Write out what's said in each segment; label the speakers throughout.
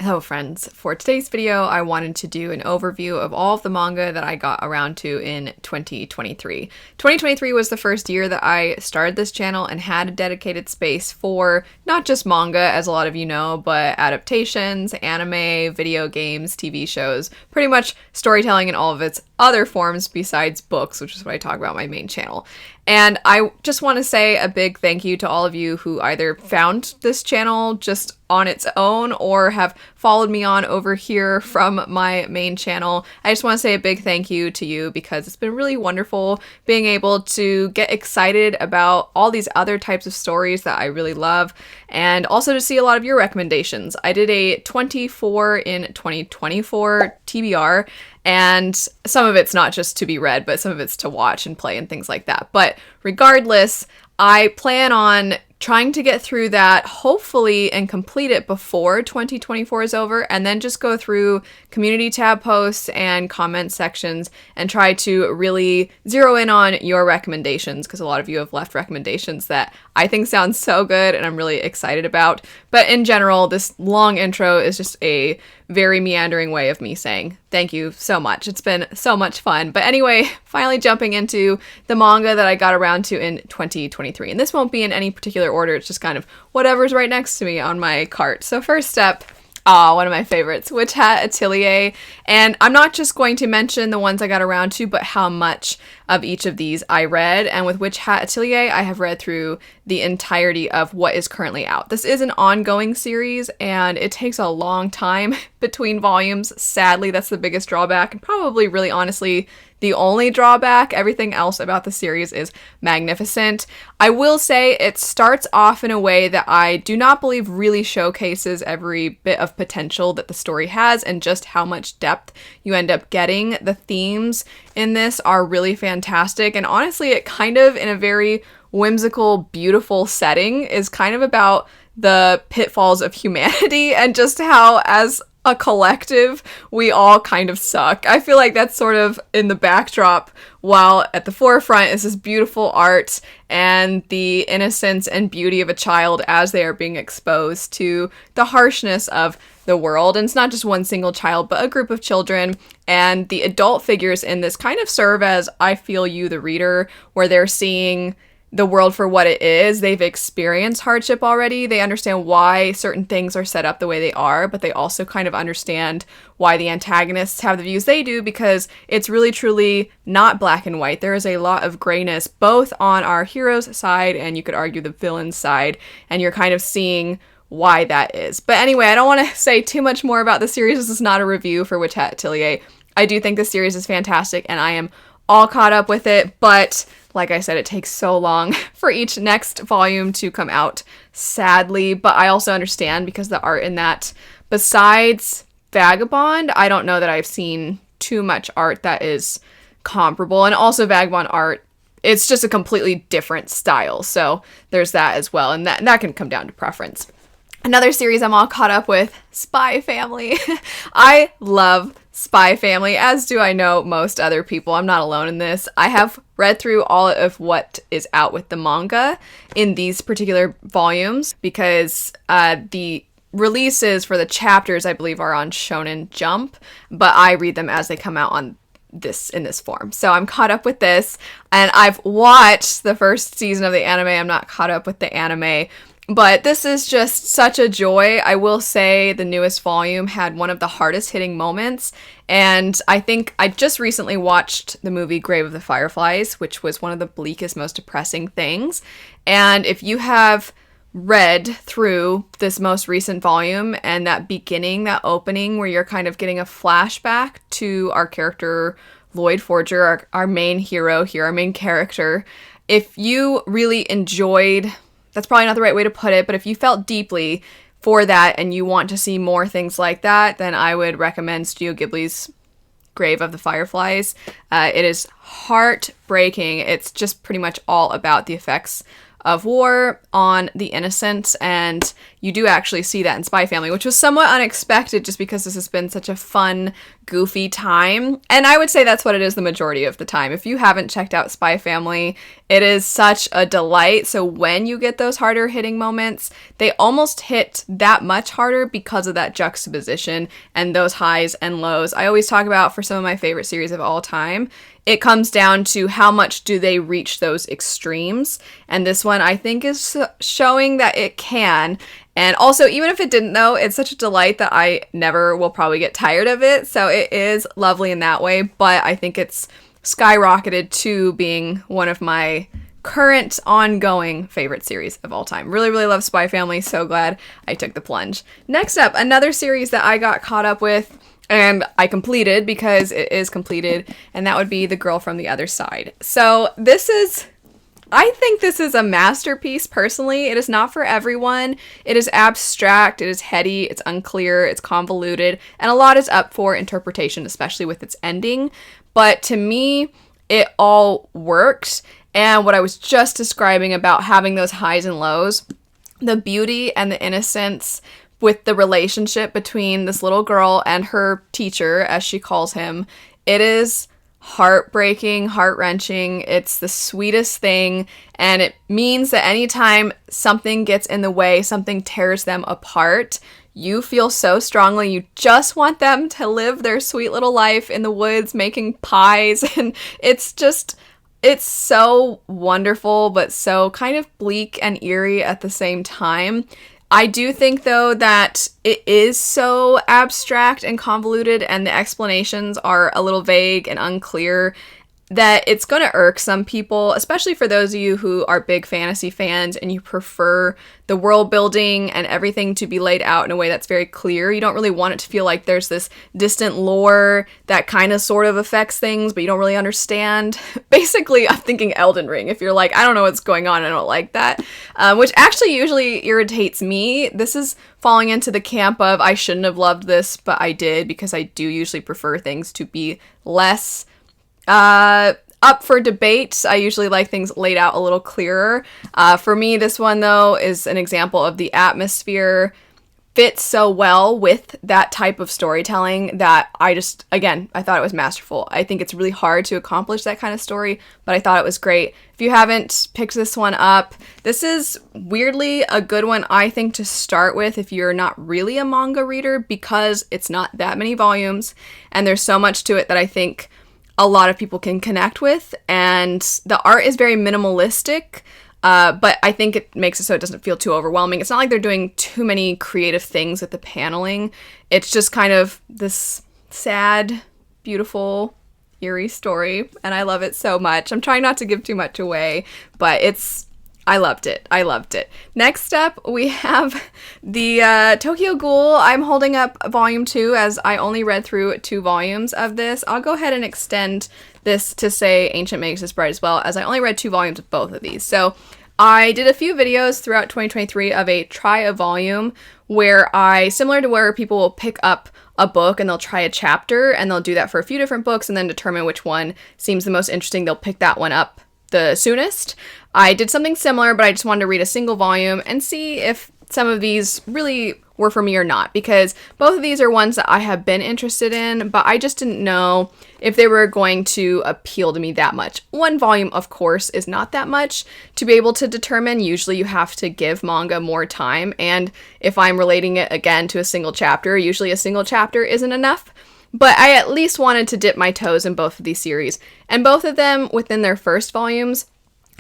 Speaker 1: Hello friends, for today's video I wanted to do an overview of all of the manga that I got around to in 2023. 2023 was the first year that I started this channel and had a dedicated space for not just manga, as a lot of you know, but adaptations, anime, video games, TV shows, pretty much storytelling in all of its other forms besides books, which is what I talk about on my main channel. And I just want to say a big thank you to all of you who either found this channel just on its own or have followed me on over here from my main channel. I just want to say a big thank you to you because it's been really wonderful being able to get excited about all these other types of stories that I really love, and also to see a lot of your recommendations. I did a 24 in 2024 TBR, and some of it's not just to be read, but some of it's to watch and play and things like that. But regardless, I plan on trying to get through that, hopefully, and complete it before 2024 is over, and then just go through community tab posts and comment sections and try to really zero in on your recommendations, because a lot of you have left recommendations that I think sound so good and I'm really excited about. But in general, this long intro is just a very meandering way of me saying thank you so much. It's been so much fun. But anyway, finally jumping into the manga that I got around to in 2023. And this won't be in any particular order. It's just kind of whatever's right next to me on my cart. So first up, one of my favorites, Hat Atelier. And I'm not just going to mention the ones I got around to, but how much of each of these I read. And with Hat Atelier, I have read through the entirety of what is currently out. This is an ongoing series, and it takes a long time between volumes. Sadly, that's the biggest drawback, and probably really honestly the only drawback. Everything else about the series is magnificent. I will say it starts off in a way that I do not believe really showcases every bit of potential that the story has and just how much depth you end up getting. The themes in this are really fantastic, and honestly, it kind of, in a very whimsical, beautiful setting, is kind of about the pitfalls of humanity and just how, as a collective, we all kind of suck. I feel like that's sort of in the backdrop, while at the forefront is this beautiful art and the innocence and beauty of a child as they are being exposed to the harshness of the world. And it's not just one single child, but a group of children. And the adult figures in this kind of serve as, I feel, you, the reader, where they're seeing the world for what it is. They've experienced hardship already. They understand why certain things are set up the way they are, but they also kind of understand why the antagonists have the views they do, because it's really truly not black and white. There is a lot of grayness both on our hero's side and you could argue the villain's side, and you're kind of seeing why that is. But anyway, I don't want to say too much more about the series. This is not a review for Hat Atelier. I do think this series is fantastic and I am all caught up with it, but like I said, it takes so long for each next volume to come out, sadly. But I also understand, because the art in that, besides Vagabond, I don't know that I've seen too much art that is comparable. And also Vagabond art, it's just a completely different style. So there's that as well. And that can come down to preference. Another series I'm all caught up with, Spy Family. I love Spy Family, as do I know most other people. I'm not alone in this. I have read through all of what is out with the manga in these particular volumes, because the releases for the chapters, I believe, are on Shonen Jump, but I read them as they come out on in this form. So I'm caught up with this, and I've watched the first season of the anime. I'm not caught up with the anime, but this is just such a joy. I will say the newest volume had one of the hardest hitting moments, and I think I just recently watched the movie Grave of the Fireflies, which was one of the bleakest, most depressing things. And if you have read through this most recent volume and that beginning, that opening where you're kind of getting a flashback to our character Lloyd Forger, our main hero here, our main character, if you really enjoyed, that's probably not the right way to put it, but if you felt deeply for that and you want to see more things like that, then I would recommend Studio Ghibli's Grave of the Fireflies. It is heartbreaking. It's just pretty much all about the effects of war on the innocent, and you do actually see that in Spy Family, which was somewhat unexpected just because this has been such a fun, goofy time. And I would say that's what it is the majority of the time. If you haven't checked out Spy Family, it is such a delight. So when you get those harder hitting moments, they almost hit that much harder because of that juxtaposition and those highs and lows. I always talk about, for some of my favorite series of all time, it comes down to how much do they reach those extremes. And this one, I think, is showing that it can. And also, even if it didn't, though, it's such a delight that I never will probably get tired of it. So it is lovely in that way. But I think it's skyrocketed to being one of my current ongoing favorite series of all time. Really, really love Spy Family. So glad I took the plunge. Next up, another series that I got caught up with and I completed because it is completed, and that would be The Girl from the Other Side. So I think this is a masterpiece personally. It is not for everyone. It is abstract, it is heady, it's unclear, it's convoluted, and a lot is up for interpretation, especially with its ending. But to me, it all worked. And what I was just describing about having those highs and lows, the beauty and the innocence with the relationship between this little girl and her teacher, as she calls him, it is heartbreaking, heart-wrenching. It's the sweetest thing, and it means that anytime something gets in the way, something tears them apart, you feel so strongly you just want them to live their sweet little life in the woods making pies, and it's so wonderful, but so kind of bleak and eerie at the same time. I do think, though, that it is so abstract and convoluted and the explanations are a little vague and unclear that it's going to irk some people, especially for those of you who are big fantasy fans and you prefer the world building and everything to be laid out in a way that's very clear. You don't really want it to feel like there's this distant lore that kind of sort of affects things, but you don't really understand. Basically, I'm thinking Elden Ring. If you're like, I don't know what's going on, I don't like that, which actually usually irritates me. This is falling into the camp of I shouldn't have loved this, but I did, because I do usually prefer things to be less up for debate. I usually like things laid out a little clearer. For me, this one, though, is an example of the atmosphere fits so well with that type of storytelling that I thought it was masterful. I think it's really hard to accomplish that kind of story, but I thought it was great. If you haven't picked this one up, this is weirdly a good one, I think, to start with if you're not really a manga reader, because it's not that many volumes, and there's so much to it that I think a lot of people can connect with, and the art is very minimalistic, but I think it makes it so it doesn't feel too overwhelming. It's not like they're doing too many creative things with the paneling. It's just kind of this sad, beautiful, eerie story, and I love it so much. I'm trying not to give too much away, but I loved it. I loved it. Next up, we have the Tokyo Ghoul. I'm holding up volume 2 as I only read through 2 volumes of this. I'll go ahead and extend this to say Ancient Magus' Bride as well, as I only read 2 volumes of both of these. So I did a few videos throughout 2023 of a try a volume where similar to where people will pick up a book and they'll try a chapter, and they'll do that for a few different books and then determine which one seems the most interesting. They'll pick that one up the soonest. I did something similar, but I just wanted to read a single volume and see if some of these really were for me or not, because both of these are ones that I have been interested in, but I just didn't know if they were going to appeal to me that much. 1 volume, of course, is not that much to be able to determine. Usually you have to give manga more time, and if I'm relating it again to a single chapter, usually a single chapter isn't enough. But I at least wanted to dip my toes in both of these series, and both of them within their first volumes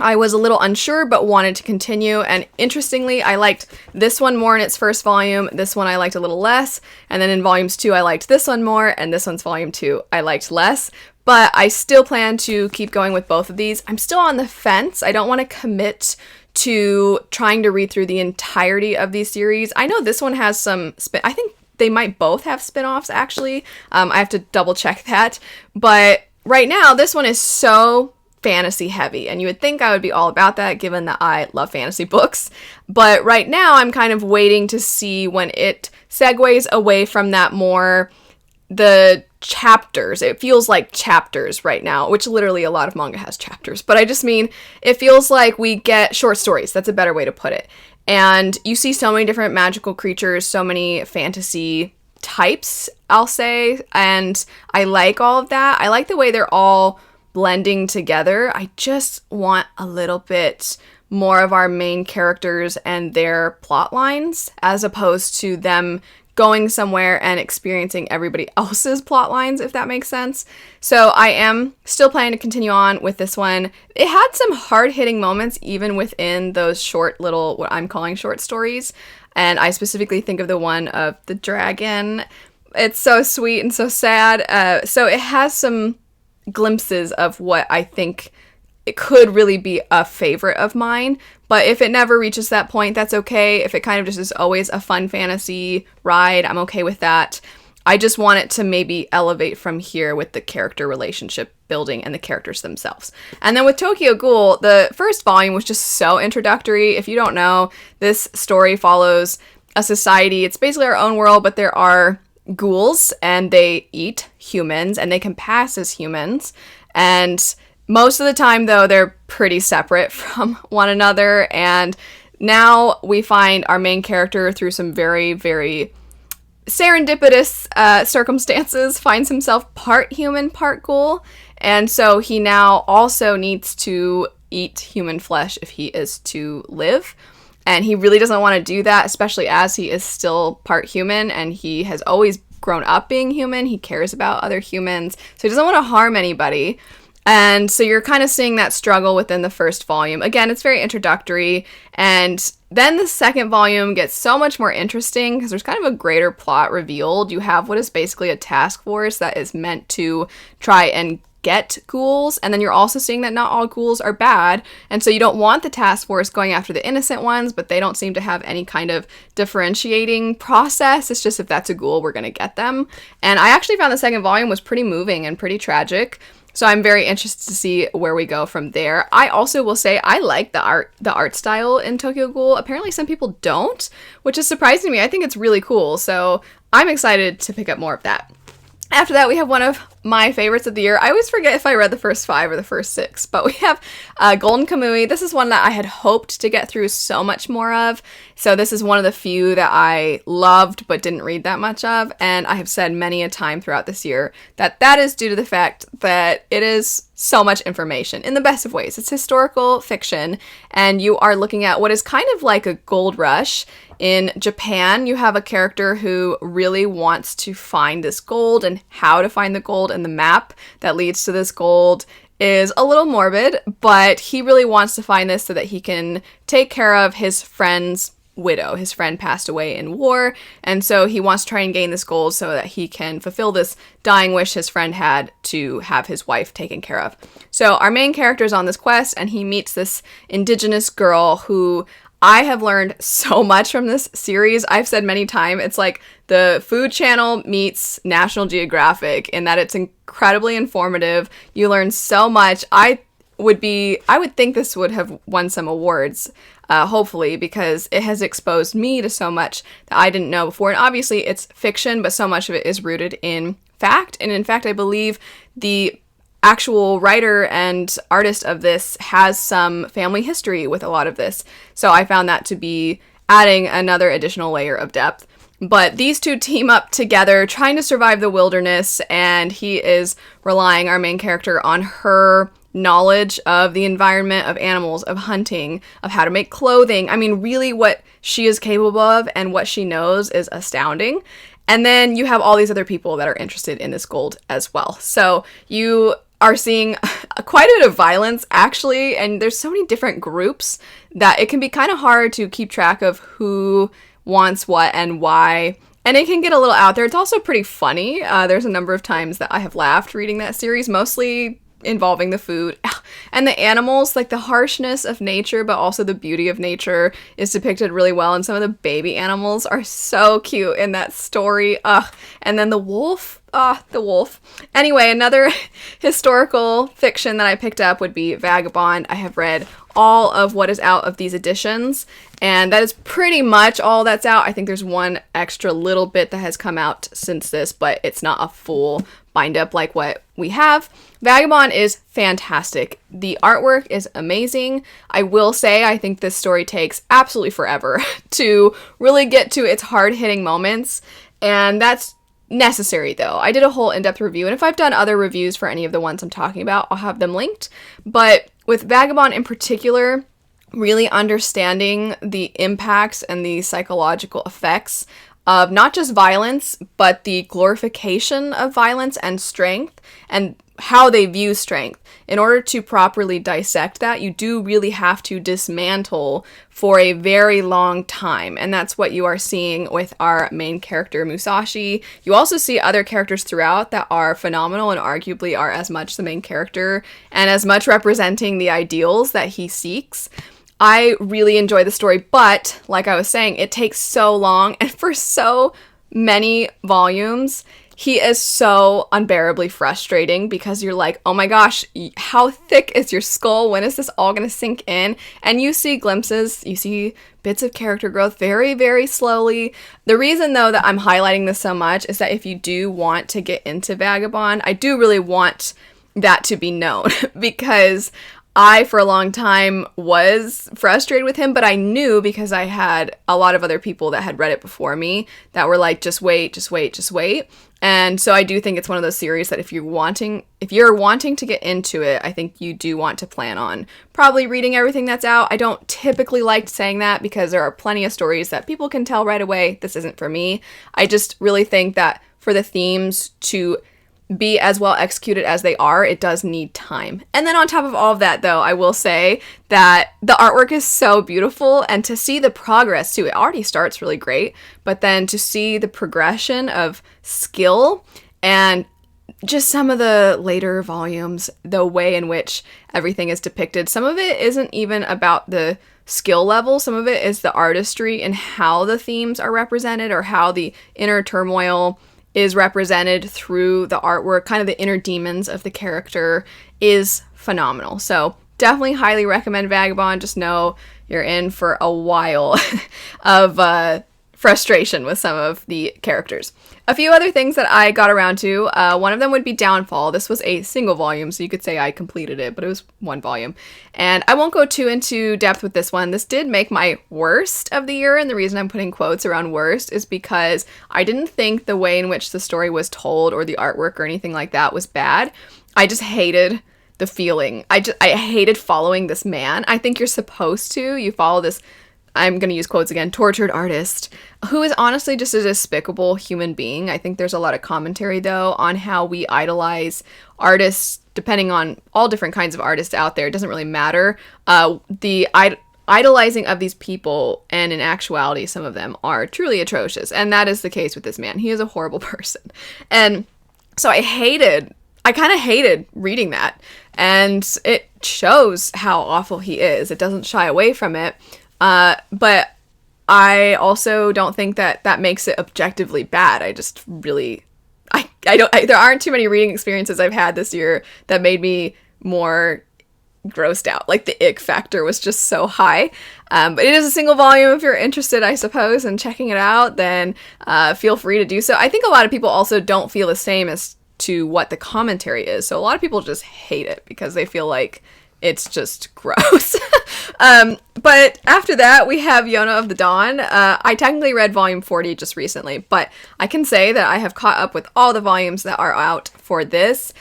Speaker 1: I was a little unsure but wanted to continue, and interestingly I liked this one more in its first volume, this one I liked a little less, and then in volumes 2 I liked this one more, and this one's volume 2 I liked less, but I still plan to keep going with both of these. I'm still on the fence. I don't want to commit to trying to read through the entirety of these series. I know this one has some I think they might both have spin-offs, actually. I have to double check that. But right now, this one is so fantasy heavy, and you would think I would be all about that given that I love fantasy books. But right now, I'm kind of waiting to see when it segues away from that more the chapters. It feels like chapters right now, which literally a lot of manga has chapters. But I just mean it feels like we get short stories. That's a better way to put it. And you see so many different magical creatures, so many fantasy types, I'll say. And I like all of that. I like the way they're all blending together. I just want a little bit more of our main characters and their plot lines, as opposed to them going somewhere and experiencing everybody else's plot lines, if that makes sense. So I am still planning to continue on with this one. It had some hard-hitting moments even within those short little, what I'm calling short stories. And I specifically think of the one of the dragon. It's so sweet and so sad. So it has some glimpses of what I think it could really be a favorite of mine, but if it never reaches that point, that's okay. If it kind of just is always a fun fantasy ride, I'm okay with that. I just want it to maybe elevate from here with the character relationship building and the characters themselves. And then with Tokyo Ghoul, the first volume was just so introductory. If you don't know, this story follows a society. It's basically our own world, but there are ghouls and they eat humans and they can pass as humans. And most of the time, though, they're pretty separate from one another, and now we find our main character, through some very, very serendipitous circumstances, finds himself part human, part ghoul, and so he now also needs to eat human flesh if he is to live, and he really doesn't want to do that, especially as he is still part human, and he has always grown up being human. He cares about other humans, so he doesn't want to harm anybody. And so you're kind of seeing that struggle within the first volume. Again, it's very introductory. And then the second volume gets so much more interesting because there's kind of a greater plot revealed. You have what is basically a task force that is meant to try and get ghouls. And then you're also seeing that not all ghouls are bad. And so you don't want the task force going after the innocent ones, but they don't seem to have any kind of differentiating process. It's just, if that's a ghoul, we're going to get them. And I actually found the second volume was pretty moving and pretty tragic. So I'm very interested to see where we go from there. I also will say I like the art style in Tokyo Ghoul. Apparently some people don't, which is surprising to me. I think it's really cool. So I'm excited to pick up more of that. After that, we have one of my favorites of the year. I always forget if I read the first 5 or the first 6, but we have Golden Camui. This is one that I had hoped to get through so much more of. So this is one of the few that I loved but didn't read that much of, and I have said many a time throughout this year that that is due to the fact that it is so much information in the best of ways. It's historical fiction, and you are looking at what is kind of like a gold rush. In Japan, you have a character who really wants to find this gold, and how to find the gold, and the map that leads to this gold is a little morbid, but he really wants to find this so that he can take care of his friend's widow. His friend passed away in war, and so he wants to try and gain this gold so that he can fulfill this dying wish his friend had to have his wife taken care of. So our main character is on this quest, and he meets this indigenous girl who I have learned so much from this series. I've said many times, it's like the Food Channel meets National Geographic in that it's incredibly informative. You learn so much. I would think this would have won some awards, hopefully, because it has exposed me to so much that I didn't know before. And obviously it's fiction, but so much of it is rooted in fact. And in fact, I believe the actual writer and artist of this has some family history with a lot of this. So I found that to be adding another additional layer of depth. But these two team up together trying to survive the wilderness, and he is relying, our main character, on her knowledge of the environment, of animals, of hunting, of how to make clothing. I mean, really what she is capable of and what she knows is astounding. And then you have all these other people that are interested in this gold as well. So you are seeing quite a bit of violence, actually, and there's so many different groups that it can be kind of hard to keep track of who wants what and why, and it can get a little out there. It's also pretty funny. There's a number of times that I have laughed reading that series, mostly involving the food and the animals. Like, the harshness of nature, but also the beauty of nature is depicted really well, and some of the baby animals are so cute in that story. And then the wolf. The wolf. Anyway, another historical fiction that I picked up would be Vagabond. I have read all of what is out of these editions, and that is pretty much all that's out. I think there's one extra little bit that has come out since this, but it's not a full bind up like what we have. Vagabond is fantastic. The artwork is amazing. I will say I think this story takes absolutely forever to really get to its hard-hitting moments, and that's necessary though. I did a whole in-depth review, and if I've done other reviews for any of the ones I'm talking about, I'll have them linked. But with Vagabond in particular, really understanding the impacts and the psychological effects of not just violence, but the glorification of violence and strength, and how they view strength. In order to properly dissect that, you do really have to dismantle for a very long time, and that's what you are seeing with our main character, Musashi. You also see other characters throughout that are phenomenal and arguably are as much the main character and as much representing the ideals that he seeks. I really enjoy the story, but like I was saying, it takes so long, and for so many volumes, he is so unbearably frustrating because you're like, oh my gosh, how thick is your skull? When is this all going to sink in? And you see glimpses, you see bits of character growth very, very slowly. The reason, though, that I'm highlighting this so much is that if you do want to get into Vagabond, I do really want that to be known because I, for a long time, was frustrated with him, but I knew because I had a lot of other people that had read it before me that were like, just wait, just wait, just wait. And so I do think it's one of those series that if you're wanting to get into it, I think you do want to plan on probably reading everything that's out. I don't typically like saying that because there are plenty of stories that people can tell right away, this isn't for me. I just really think that for the themes to be as well executed as they are, it does need time. And then on top of all of that, though, I will say that the artwork is so beautiful, and to see the progress too, it already starts really great, but then to see the progression of skill and just some of the later volumes, the way in which everything is depicted, some of it isn't even about the skill level, some of it is the artistry and how the themes are represented or how the inner turmoil is represented through the artwork, kind of the inner demons of the character, is phenomenal. So definitely highly recommend Vagabond. Just know you're in for a while of frustration with some of the characters. A few other things that I got around to, one of them would be Downfall. This was a single volume, so you could say I completed it, but it was one volume. And I won't go too into depth with this one. This did make my worst of the year, and the reason I'm putting quotes around worst is because I didn't think the way in which the story was told or the artwork or anything like that was bad. I just hated the feeling. I hated following this man. I think you're supposed to. You follow this, I'm going to use quotes again, tortured artist, who is honestly just a despicable human being. I think there's a lot of commentary, though, on how we idolize artists, depending on all different kinds of artists out there. It doesn't really matter. The idolizing of these people, and in actuality, some of them are truly atrocious. And that is the case with this man. He is a horrible person. And so I kind of hated reading that. And it shows how awful he is. It doesn't shy away from it. But I also don't think that that makes it objectively bad. I just really, there aren't too many reading experiences I've had this year that made me more grossed out. Like the ick factor was just so high. But it is a single volume. If you're interested, I suppose, in checking it out, then feel free to do so. I think a lot of people also don't feel the same as to what the commentary is. So a lot of people just hate it because they feel like it's just gross. But after that, we have Yona of the Dawn. I technically read volume 40 just recently, but I can say that I have caught up with all the volumes that are out for this.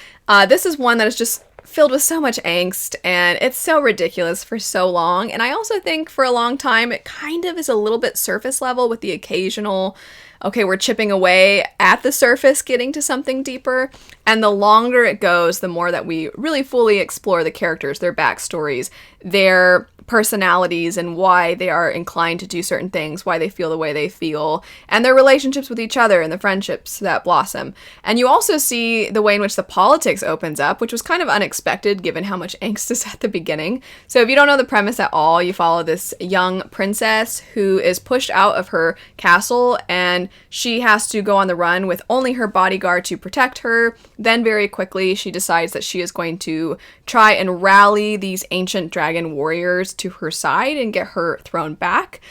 Speaker 1: This is one that is just filled with so much angst, and it's so ridiculous for so long. And I also think for a long time, it kind of is a little bit surface level with the occasional, okay, we're chipping away at the surface, getting to something deeper. And the longer it goes, the more that we really fully explore the characters, their backstories, their personalities, and why they are inclined to do certain things, why they feel the way they feel, and their relationships with each other and the friendships that blossom. And you also see the way in which the politics opens up, which was kind of unexpected given how much angst is at the beginning. So if you don't know the premise at all, you follow this young princess who is pushed out of her castle and and she has to go on the run with only her bodyguard to protect her. Then very quickly she decides that she is going to try and rally these ancient dragon warriors to her side and get her throne back.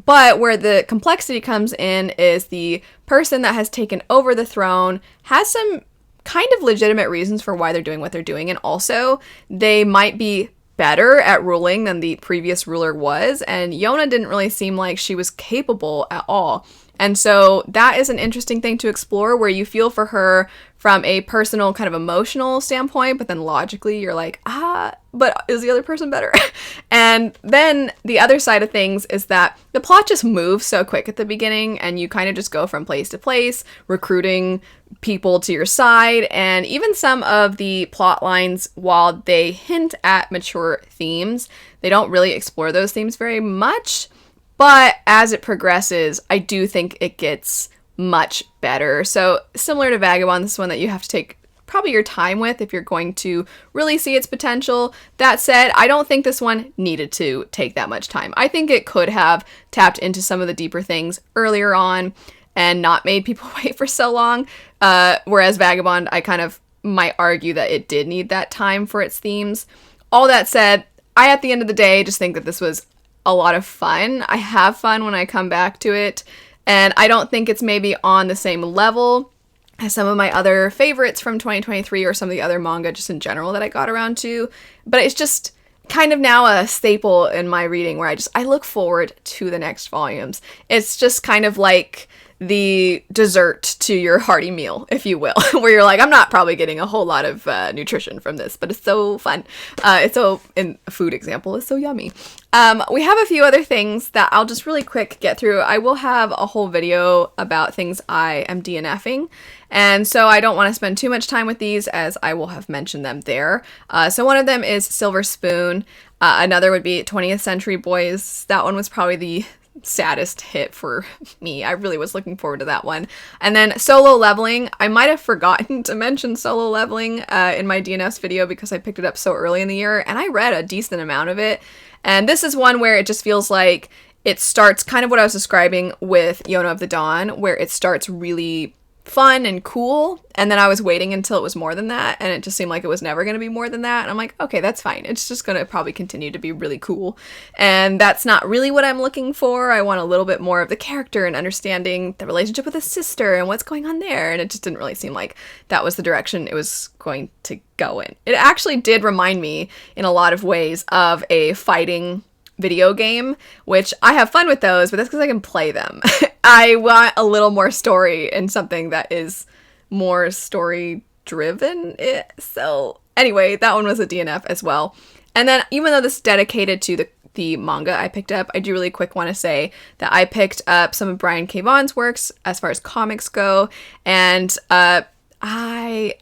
Speaker 1: But where the complexity comes in is the person that has taken over the throne has some kind of legitimate reasons for why they're doing what they're doing, and also they might be better at ruling than the previous ruler was, and Yona didn't really seem like she was capable at all. And so that is an interesting thing to explore, where you feel for her from a personal kind of emotional standpoint, but then logically you're like, but is the other person better? And then the other side of things is that the plot just moves so quick at the beginning, and you kind of just go from place to place, recruiting people to your side. And even some of the plot lines, while they hint at mature themes, they don't really explore those themes very much. But as it progresses, I do think it gets much better. So similar to Vagabond, this is one that you have to take probably your time with if you're going to really see its potential. That said, I don't think this one needed to take that much time. I think it could have tapped into some of the deeper things earlier on and not made people wait for so long. Whereas Vagabond, I kind of might argue that it did need that time for its themes. All that said, I, at the end of the day, just think that this was a lot of fun. I have fun when I come back to it, and I don't think it's maybe on the same level as some of my other favorites from 2023 or some of the other manga just in general that I got around to, but it's just kind of now a staple in my reading where I look forward to the next volumes. It's just kind of like the dessert to your hearty meal, if you will, where you're like, I'm not probably getting a whole lot of nutrition from this, but it's so fun. In a food example, it's so yummy. We have a few other things that I'll just really quick get through. I will have a whole video about things I am DNFing, and so I don't want to spend too much time with these, as I will have mentioned them there. So one of them is Silver Spoon. Another would be 20th Century Boys. That one was probably the saddest hit for me. I really was looking forward to that one. And then Solo Leveling. I might have forgotten to mention Solo Leveling in my DNS video because I picked it up so early in the year, and I read a decent amount of it. And this is one where it just feels like it starts kind of what I was describing with Yona of the Dawn, where it starts really fun and cool, and then I was waiting until it was more than that, and it just seemed like it was never going to be more than that, and I'm like, okay, that's fine. It's just going to probably continue to be really cool, and that's not really what I'm looking for. I want a little bit more of the character and understanding the relationship with his sister and what's going on there, and it just didn't really seem like that was the direction it was going to go in. It actually did remind me in a lot of ways of a fighting video game, which I have fun with those, but that's because I can play them. I want a little more story and something that is more story driven. So anyway, that one was a DNF as well. And then even though this is dedicated to the manga I picked up, I do really quick want to say that I picked up some of Brian K. Vaughan's works as far as comics go, and I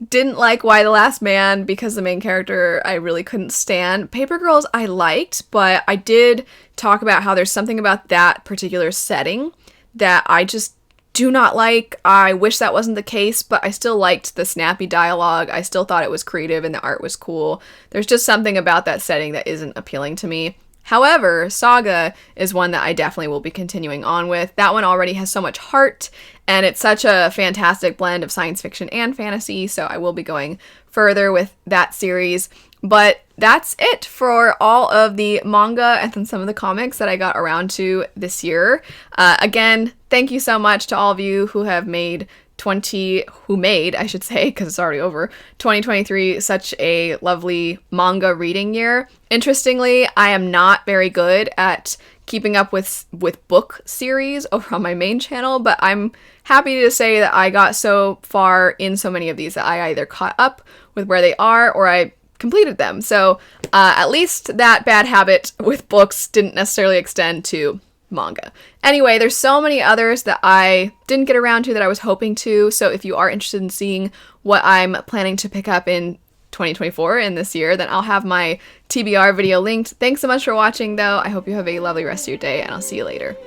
Speaker 1: didn't like Y the Last Man because the main character I really couldn't stand. Paper Girls I liked, but I did talk about how there's something about that particular setting that I just do not like. I wish that wasn't the case, but I still liked the snappy dialogue. I still thought it was creative and the art was cool. There's just something about that setting that isn't appealing to me. However, Saga is one that I definitely will be continuing on with. That one already has so much heart, and it's such a fantastic blend of science fiction and fantasy, so I will be going further with that series. But that's it for all of the manga and then some of the comics that I got around to this year. Again, thank you so much to all of you who have made I should say, because it's already over, 2023 such a lovely manga reading year. Interestingly, I am not very good at keeping up with book series over on my main channel, but I'm happy to say that I got so far in so many of these that I either caught up with where they are or I completed them. So at least that bad habit with books didn't necessarily extend to manga. Anyway, there's so many others that I didn't get around to that I was hoping to, so if you are interested in seeing what I'm planning to pick up in 2024 in this year, then I'll have my TBR video linked. Thanks so much for watching though. I hope you have a lovely rest of your day, and I'll see you later.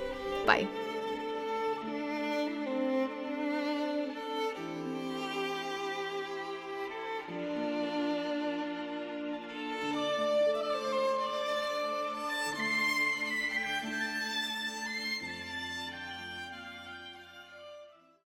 Speaker 1: Bye.